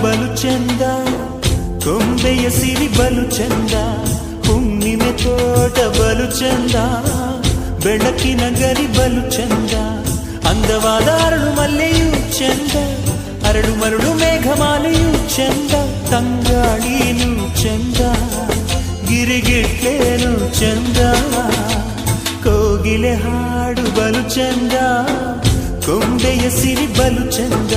ಬಲು ಚಂದ, ಕೊಂಬೆಯ ಸಿರಿ ಬಲು ಚಂದ, ಹುಣ್ಣಿಮೆ ತೋಟ ಬಲು ಚಂದ, ಬೆಳಕಿನ ಗರಿ ಬಲು ಚಂದ, ಅಂದವಾದ ಅರಳು ಮಲ್ಲೆಯೂ ಚಂದ, ಅರಳು ಮರಳು ಮೇಘಮಾಲೆಯೂ ಚಂದ, ತಂಗಾಳೀನು ಚಂದ, ಗಿರಿಗಿಟ್ಲೇನು ಚಂದ, ಕೋಗಿಲೆ ಹಾಡು ಬಲು ಚಂದ, ಕೊಂಬೆಯ ಸಿರಿ ಬಲು ಚಂದ.